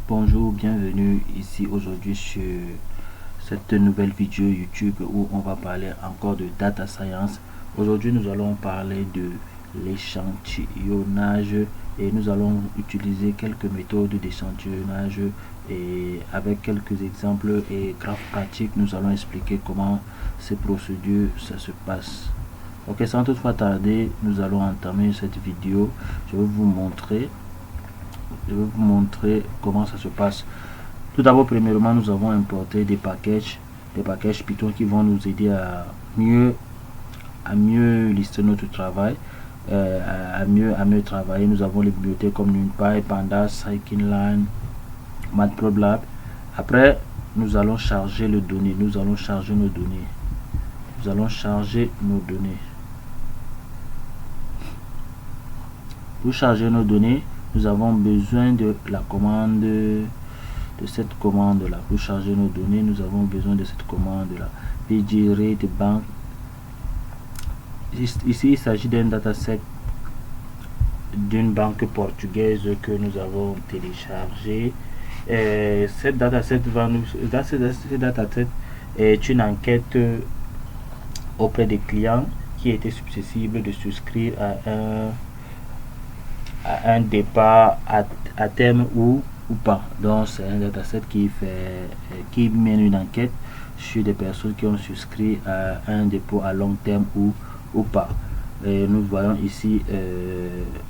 Bonjour, bienvenue ici aujourd'hui sur cette nouvelle vidéo YouTube où on va parler encore de data science. Aujourd'hui nous allons parler de l'échantillonnage et nous allons utiliser quelques méthodes d'échantillonnage et avec quelques exemples et graphes pratiques nous allons expliquer comment ces procédures ça se passe. Ok, sans toutefois tarder, nous allons entamer cette vidéo. Je vais vous montrer comment ça se passe. Tout d'abord, premièrement, nous avons importé des packages Python qui vont nous aider à mieux lister notre travail, à mieux travailler. Nous avons les bibliothèques comme NumPy, Pandas, Scikit-learn, Matplotlib. Après, nous allons charger les données. Nous allons charger nos données. Pour charger nos données, nous avons besoin de la commande, de cette commande là. Pour charger nos données, nous avons besoin de cette commande là. pgrade_bank. Ici, il s'agit d'un dataset d'une banque portugaise que nous avons téléchargé. Cette dataset est une enquête auprès des clients qui était susceptible de souscrire à un départ à terme ou pas. Donc c'est un dataset qui mène une enquête sur des personnes qui ont souscrit à un dépôt à long terme ou pas. Et nous voyons ici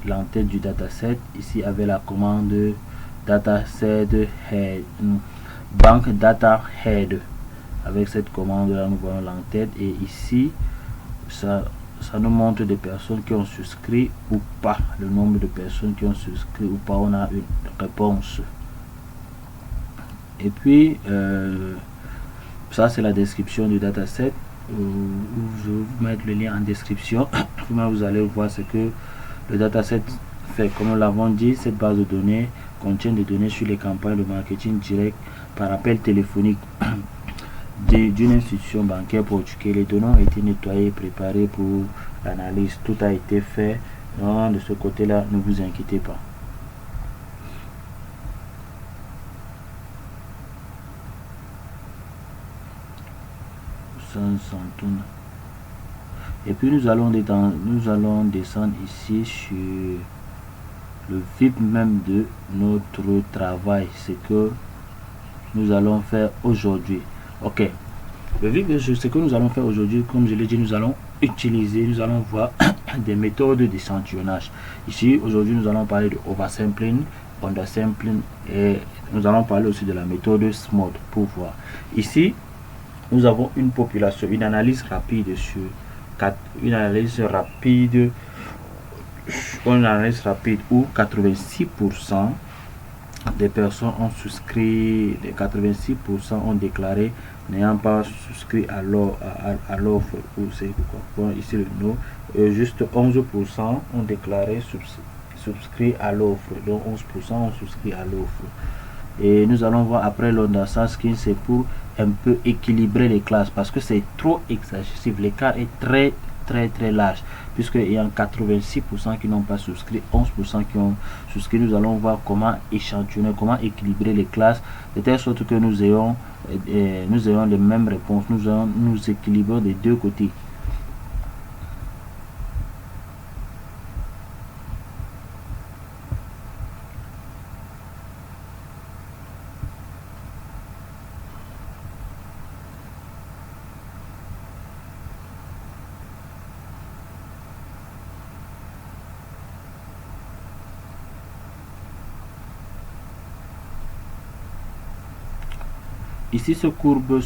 l'entête du dataset ici avec la commande dataset head, bank data head. Avec cette commande là nous voyons l'entête et ici ça nous montre des personnes qui ont souscrit ou pas, le nombre de personnes qui ont souscrit ou pas. On a une réponse. Et puis ça c'est la description du dataset. Je vais vous mettre le lien en description. Vous allez voir ce que le dataset fait. Comme nous l'avons dit, cette base de données contient des données sur les campagnes de marketing direct par appel téléphonique d'une institution bancaire portugaise. Les données ont été nettoyées et préparées pour l'analyse. Tout a été fait. Donc de ce côté là, ne vous inquiétez pas. Et puis nous allons descendre ici sur le vif même de notre travail, ce que nous allons faire aujourd'hui. Ok, le vif de ce que nous allons faire aujourd'hui, comme je l'ai dit, nous allons voir des méthodes d'échantillonnage. Ici aujourd'hui nous allons parler de oversampling, undersampling et nous allons parler aussi de la méthode SMOD pour voir. Ici nous avons une population, une analyse rapide où 86% des personnes ont souscrit, 86% ont déclaré n'ayant pas souscrit à l'offre, ou c'est pourquoi ici le no, juste 11% ont déclaré souscrit à l'offre, donc 11% ont souscrit à l'offre. Et nous allons voir après l'undersasking, c'est pour un peu équilibrer les classes parce que c'est trop excessif, l'écart est très large puisque il y a 86% qui n'ont pas souscrit, 11% qui ont souscrit. Nous allons voir comment échantillonner, comment équilibrer les classes de telle sorte que nous ayons les mêmes réponses, nous équilibrons des deux côtés. Ici, ce courbe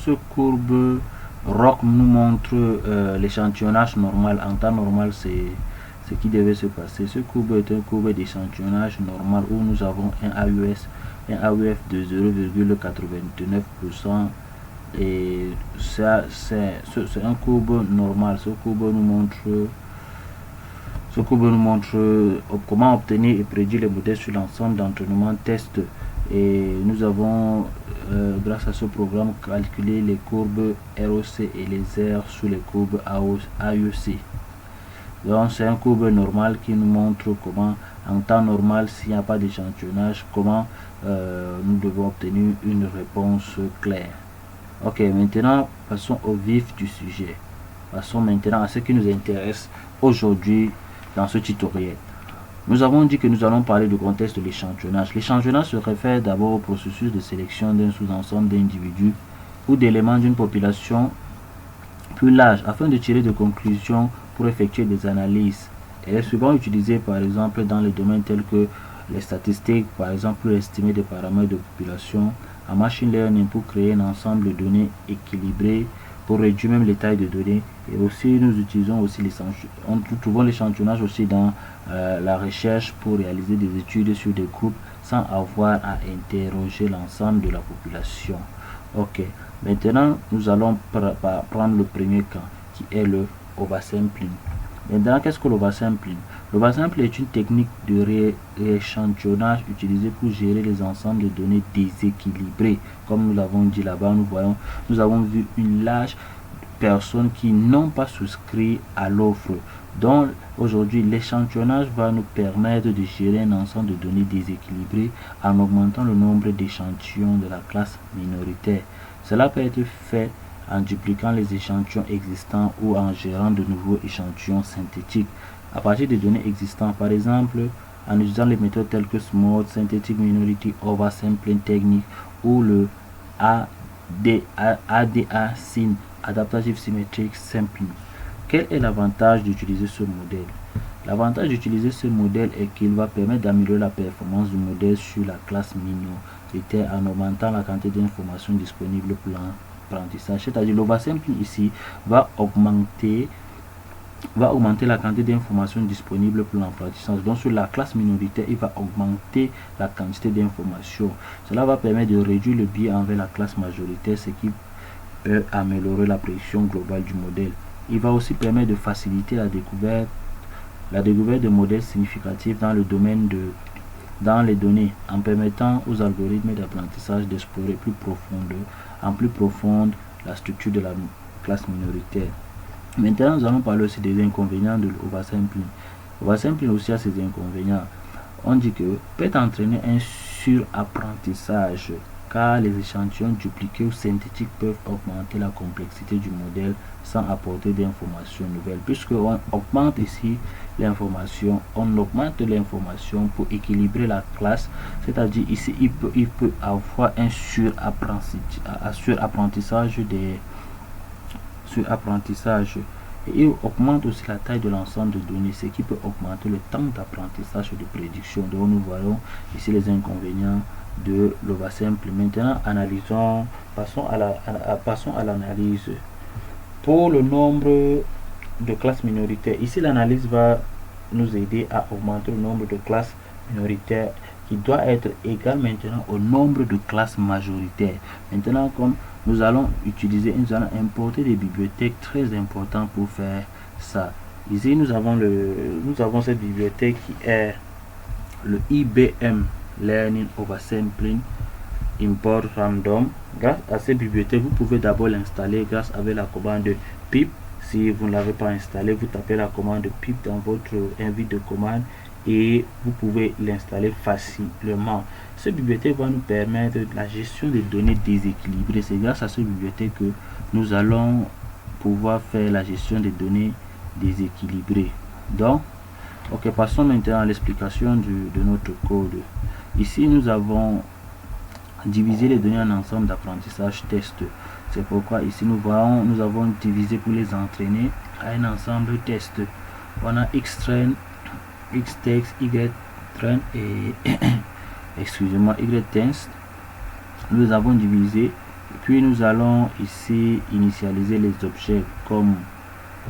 ROC nous montre l'échantillonnage normal. En temps normal, c'est ce qui devait se passer. Ce courbe est un courbe d'échantillonnage normal où nous avons un AUF de 0,89%. Et ça, c'est un courbe normal. Ce courbe nous montre comment obtenir et prédire les modèles sur l'ensemble d'entraînement test. Et nous avons grâce à ce programme calculé les courbes ROC et les R sur les courbes AOC. Donc c'est un courbe normal qui nous montre comment en temps normal, s'il n'y a pas d'échantillonnage, comment nous devons obtenir une réponse claire. Ok, maintenant passons au vif du sujet. Passons maintenant à ce qui nous intéresse aujourd'hui dans ce tutoriel. Nous avons dit que nous allons parler du contexte de l'échantillonnage. L'échantillonnage se réfère d'abord au processus de sélection d'un sous-ensemble d'individus ou d'éléments d'une population plus large afin de tirer des conclusions pour effectuer des analyses. Elle est souvent utilisée par exemple dans les domaines tels que les statistiques, par exemple pour estimer des paramètres de population, en machine learning pour créer un ensemble de données équilibrées, pour réduire même les tailles de données. Et aussi nous utilisons aussi nous trouvons l'échantillonnage aussi dans la recherche pour réaliser des études sur des groupes sans avoir à interroger l'ensemble de la population. Ok, maintenant nous allons prendre le premier cas qui est le oversampling. Maintenant, qu'est-ce que l'oversampling? L'oversampling est une technique de rééchantillonnage utilisée pour gérer les ensembles de données déséquilibrés. Comme nous l'avons dit là-bas, nous avons vu une large personnes qui n'ont pas souscrit à l'offre. Donc aujourd'hui, l'échantillonnage va nous permettre de gérer un ensemble de données déséquilibrées en augmentant le nombre d'échantillons de la classe minoritaire. Cela peut être fait en dupliquant les échantillons existants ou en gérant de nouveaux échantillons synthétiques à partir des données existantes, par exemple en utilisant les méthodes telles que Small Synthetic Minority Oversampling Technique ou le ADA-SYN, Adaptative Symmetric Sampling. Quel est l'avantage d'utiliser ce modèle? L'avantage d'utiliser ce modèle est qu'il va permettre d'améliorer la performance du modèle sur la classe minoritaire en augmentant la quantité d'informations disponibles pour l'apprentissage. C'est-à-dire l'oversampling ici va augmenter la quantité d'informations disponibles pour l'apprentissage. Donc sur la classe minoritaire, il va augmenter la quantité d'informations. Cela va permettre de réduire le biais envers la classe majoritaire, ce qui peut améliorer la prédiction globale du modèle. Il va aussi permettre de faciliter la découverte de modèles significatifs dans le domaine dans les données, en permettant aux algorithmes d'apprentissage d'explorer en plus profonde la structure de la classe minoritaire. Maintenant, nous allons parler aussi des inconvénients de l'oversampling. L'oversampling aussi a ses inconvénients. On dit que peut entraîner un surapprentissage car les échantillons dupliqués ou synthétiques peuvent augmenter la complexité du modèle sans apporter d'informations nouvelles. Puisqu'on augmente ici l'information, on augmente l'information pour équilibrer la classe, c'est-à-dire ici il peut avoir un surapprentissage et il augmente aussi la taille de l'ensemble de données, ce qui peut augmenter le temps d'apprentissage et de prédiction. Donc nous voyons ici les inconvénients de l'oversampling. Maintenant, passons à l'analyse. Pour le nombre de classes minoritaires, ici l'analyse va nous aider à augmenter le nombre de classes minoritaires qui doit être égal maintenant au nombre de classes majoritaires. Maintenant, comme nous allons importer des bibliothèques très importantes pour faire ça. Ici nous avons cette bibliothèque qui est le IBM Learning Oversampling Import Random. Grâce à cette bibliothèque, vous pouvez d'abord l'installer grâce avec la commande pip. Si vous ne l'avez pas installé, vous tapez la commande pip dans votre invite de commande et vous pouvez l'installer facilement. Cette bibliothèque va nous permettre la gestion des données déséquilibrées. C'est grâce à cette bibliothèque que nous allons pouvoir faire la gestion des données déséquilibrées. Donc, ok, passons maintenant à l'explication de notre code. Ici, nous avons divisé les données en ensemble d'apprentissage test. C'est pourquoi ici nous avons divisé pour les entraîner à un ensemble test. On a xtrain, xtext, ytrain et excusez-moi, ytest. Nous avons divisé, puis nous allons ici initialiser les objets comme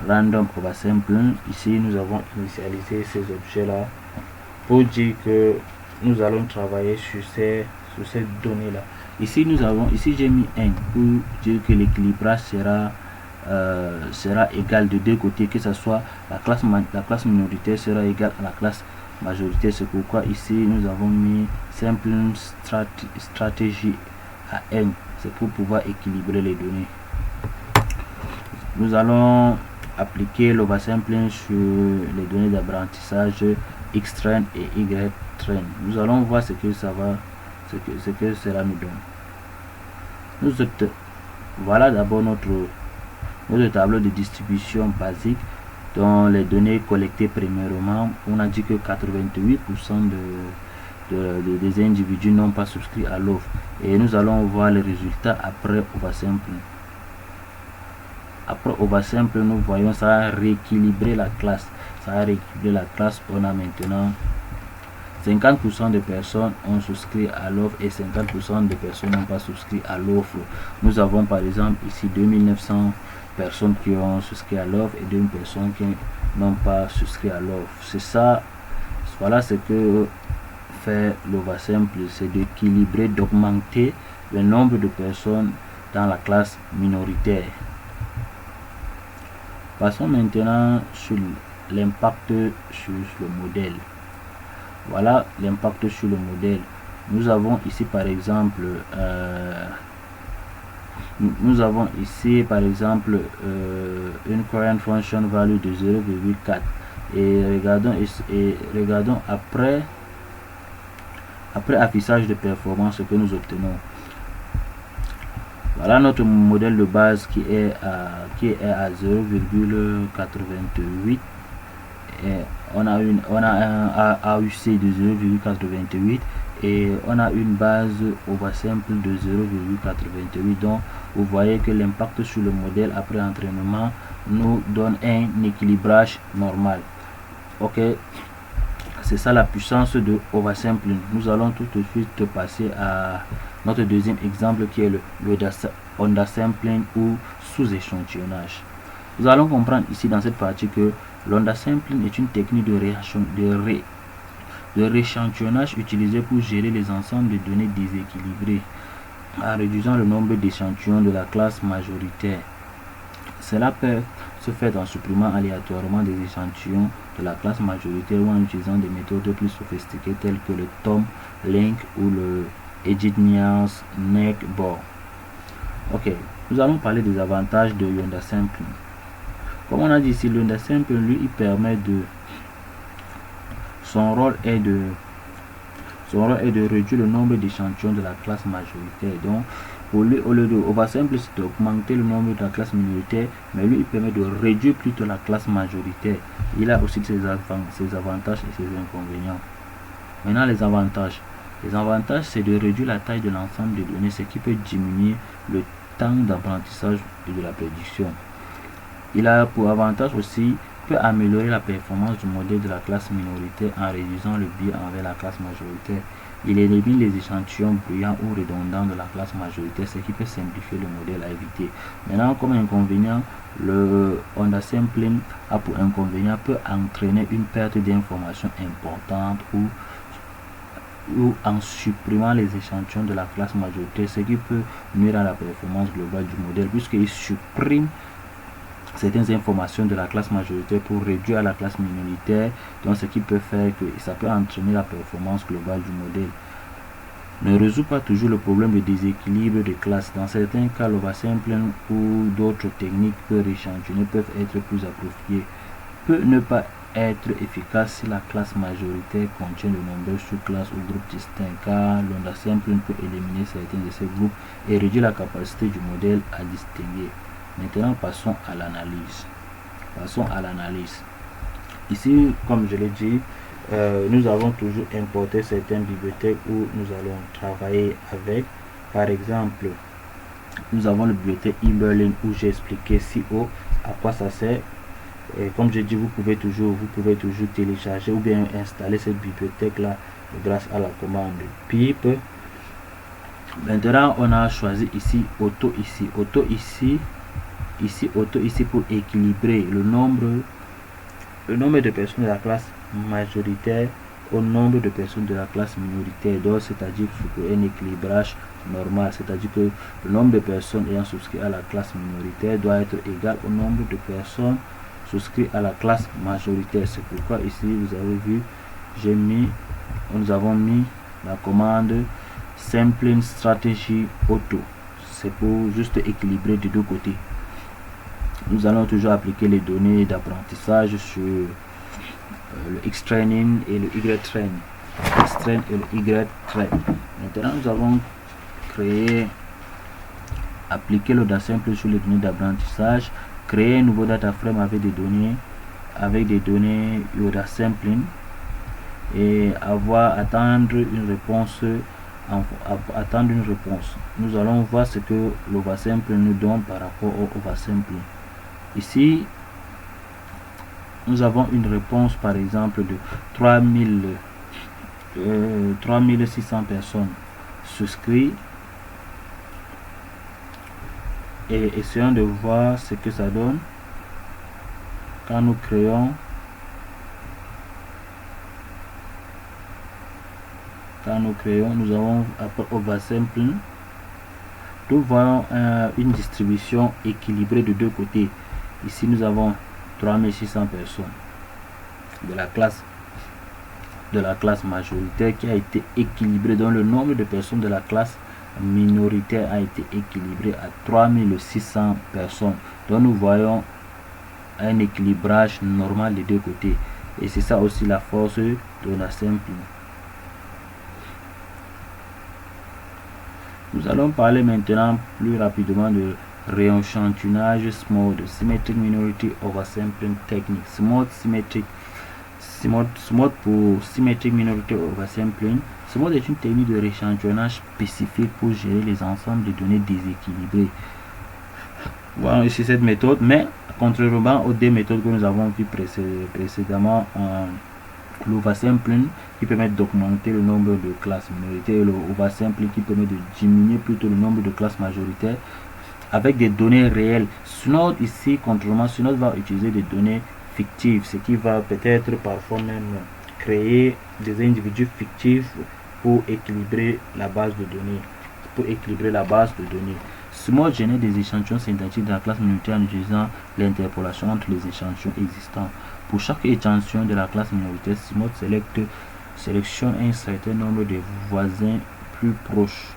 random oversampling. Ici nous avons initialisé ces objets là pour dire que nous allons travailler sur ces données là. Ici j'ai mis 1 pour dire que l'équilibrage sera égal de deux côtés, que ce soit la classe minoritaire sera égale à la classe majoritaire. C'est pourquoi ici nous avons mis simple stratégie à n, c'est pour pouvoir équilibrer les données. Nous allons appliquer l'oversampling sur les données d'apprentissage Xtrain et Ytrain. Nous allons voir ce que ça va, ce que cela nous donne. Voilà d'abord notre tableau de distribution basique dans les données collectées premièrement. On a dit que 88% des individus n'ont pas souscrit à l'offre, et nous allons voir les résultats après oversampling. Après oversampling, nous voyons ça a rééquilibré la classe. On a maintenant 50% de personnes ont souscrit à l'offre et 50% de personnes n'ont pas souscrit à l'offre. Nous avons par exemple ici 2900 personnes qui ont souscrit à l'offre et 2 personnes qui n'ont pas souscrit à l'offre. C'est ça, voilà ce que fait l'oversample, c'est d'équilibrer, d'augmenter le nombre de personnes dans la classe minoritaire. Passons maintenant sur l'impact sur le modèle. Voilà l'impact sur le modèle. Nous avons ici par exemple une current function value de 0,4 et regardons après affichage de performance ce que nous obtenons. Voilà notre modèle de base qui est à 0,88 et on a un AUC de 0,88 et on a une base oversample de 0,88. donc vous voyez que l'impact sur le modèle après entraînement nous donne un équilibrage normal. Ok, c'est ça la puissance de oversampling. Nous allons tout de suite passer à notre deuxième exemple qui est le undersampling ou sous-échantillonnage. Nous allons comprendre ici dans cette partie que l'undersampling est une technique de rééchantillonnage utilisée pour gérer les ensembles de données déséquilibrées en réduisant le nombre d'échantillons de la classe majoritaire. Cela peut se faire en supprimant aléatoirement des échantillons de la classe majoritaire ou en utilisant des méthodes plus sophistiquées telles que le Tom Link ou le Engineer's Neckboard. Ok, nous allons parler des avantages de l'undersampling. Comme on a dit ici, l'undersampling lui il permet de son rôle est de réduire le nombre d'échantillons de la classe majoritaire. Donc pour lui, au lieu de oversampling, c'est d'augmenter le nombre de la classe minoritaire, mais lui il permet de réduire plutôt la classe majoritaire. Il a aussi ses avantages et ses inconvénients. Maintenant les avantages. Les avantages, c'est de réduire la taille de l'ensemble des données, ce qui peut diminuer le temps d'apprentissage et de la prédiction. Il a pour avantage aussi peut améliorer la performance du modèle de la classe minoritaire en réduisant le biais envers la classe majoritaire. Il élimine les échantillons bruyants ou redondants de la classe majoritaire, ce qui peut simplifier le modèle à éviter. Maintenant, comme inconvénient, le undersampling a pour inconvénient peut entraîner une perte d'informations importante ou en supprimant les échantillons de la classe majoritaire, ce qui peut nuire à la performance globale du modèle puisqu'il supprime certaines informations de la classe majoritaire pour réduire à la classe minoritaire, donc ce qui peut faire que ça peut entraîner la performance globale du modèle. Ne résout pas toujours le problème de déséquilibre de classe. Dans certains cas, l'oversampling ou d'autres techniques peu rééchantillonnées peuvent être plus appropriées. Peut ne pas être efficace si la classe majoritaire contient de nombreuses sous-classes ou groupes distincts, car l'undersampling peut éliminer certains de ces groupes et réduire la capacité du modèle à distinguer. Maintenant, passons à l'analyse. Ici, comme je l'ai dit, nous avons toujours importé certaines bibliothèques où nous allons travailler avec. Par exemple, nous avons la bibliothèque eMerlin où j'ai expliqué CO à quoi ça sert. Et comme je dis, vous pouvez toujours télécharger ou bien installer cette bibliothèque là grâce à la commande pip. Maintenant, on a choisi ici auto ici pour équilibrer le nombre de personnes de la classe majoritaire au nombre de personnes de la classe minoritaire. Donc c'est-à-dire pour un équilibrage normal, c'est-à-dire que le nombre de personnes ayant souscrit à la classe minoritaire doit être égal au nombre de personnes souscrit à la classe majoritaire. C'est pourquoi ici vous avez vu, nous avons mis la commande sampling strategy auto. C'est pour juste équilibrer de deux côtés. Nous allons toujours appliquer les données d'apprentissage le X-training et le Y-training. X-train et le Y-train. Maintenant, nous avons créé, appliquer le data simple sur les données d'apprentissage, créer un nouveau data frame avec des données Yoda sampling et attendre une réponse. Nous allons voir ce que l'oversample nous donne par rapport au oversampling. Ici, nous avons une réponse par exemple de 3600 personnes souscrites, et essayons de voir ce que ça donne quand nous créons nous avons après oversampling, nous voyons une distribution équilibrée de deux côtés. Ici nous avons 3600 personnes de la classe majoritaire qui a été équilibrée, dont le nombre de personnes de la classe minoritaire a été équilibré à 3600 personnes. Donc nous voyons un équilibrage normal des deux côtés, et c'est ça aussi la force de la sampling. Nous allons parler maintenant plus rapidement de rééchantillonnage SMOD, Symmetric Minority Oversampling Technique. SMOD pour Symmetric Minority Oversampling. SMOD est une technique de rééchantillonnage spécifique pour gérer les ensembles de données déséquilibrées. Voilà ici cette méthode, mais contrairement aux deux méthodes que nous avons vues précédemment, l'oversampling qui permet d'augmenter le nombre de classes minoritaires et le oversampling qui permet de diminuer plutôt le nombre de classes majoritaires avec des données réelles. SMOD ici, contrairement, SMOD va utiliser des données fictives, ce qui va peut-être parfois même créer des individus fictifs pour équilibrer la base de données. SMOD génère des échantillons synthétiques de la classe minoritaire en utilisant l'interpolation entre les échantillons existants. Pour chaque échantillon de la classe minoritaire, SMOD sélectionne un certain nombre de voisins plus proches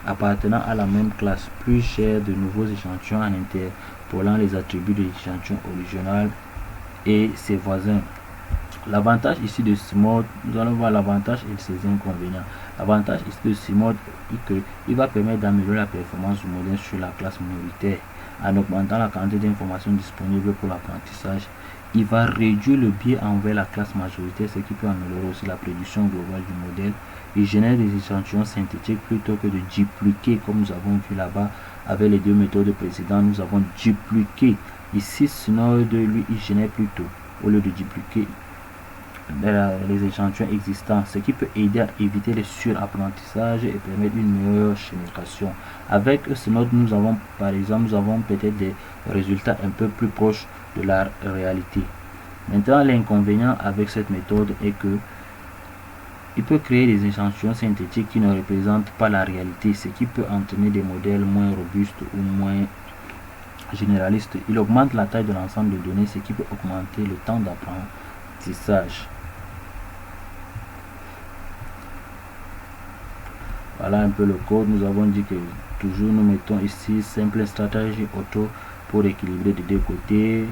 appartenant à la même classe, puis gère de nouveaux échantillons en interpolant les attributs de l'échantillon original et ses voisins. L'avantage ici de SMOD, nous allons voir l'avantage et ses inconvénients. L'avantage ici de SMOD est qu'il va permettre d'améliorer la performance du modèle sur la classe minoritaire en augmentant la quantité d'informations disponibles pour l'apprentissage. Il va réduire le biais envers la classe majoritaire, ce qui peut améliorer aussi la prédiction globale du modèle. Il génère des échantillons synthétiques plutôt que de dupliquer, comme nous avons vu là-bas avec les deux méthodes précédentes. Nous avons dupliqué. Ici, SMOD, lui, il génère plutôt, au lieu de dupliquer, les échantillons existants, ce qui peut aider à éviter les surapprentissages et permettre une meilleure génération. Avec SMOD, nous avons peut-être des résultats un peu plus proches de la réalité. Maintenant, l'inconvénient avec cette méthode est que il peut créer des échantillons synthétiques qui ne représentent pas la réalité, ce qui peut entraîner des modèles moins robustes ou moins généralistes. Il augmente la taille de l'ensemble de données, ce qui peut augmenter le temps d'apprentissage. Voilà un peu le code. Nous avons dit que toujours nous mettons ici simple stratégie auto pour équilibrer des deux côtés.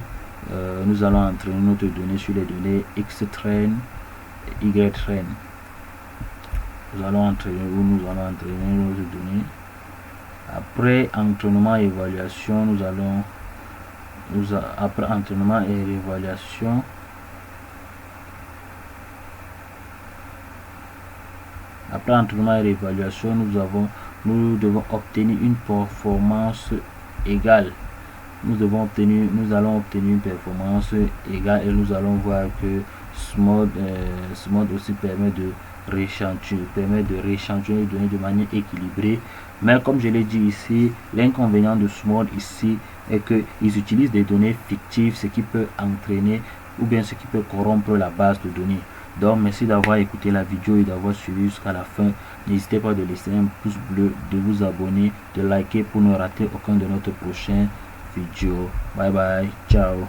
Nous allons entraîner notre donnée sur les données X-train et Y-train. Nous allons entraîner nos données. Après entraînement et évaluation, après entraînement et évaluation, nous devons obtenir une performance égale. Nous allons obtenir une performance égale, et nous allons voir que SMOD aussi permet de rééchantillonner les données de manière équilibrée. Mais comme je l'ai dit ici, l'inconvénient de SMOD ici est qu'ils utilisent des données fictives, ce qui peut entraîner ou bien ce qui peut corrompre la base de données. Donc merci d'avoir écouté la vidéo et d'avoir suivi jusqu'à la fin. N'hésitez pas de laisser un pouce bleu, de vous abonner, de liker pour ne rater aucun de notre prochains vidéos. Bye bye, ciao.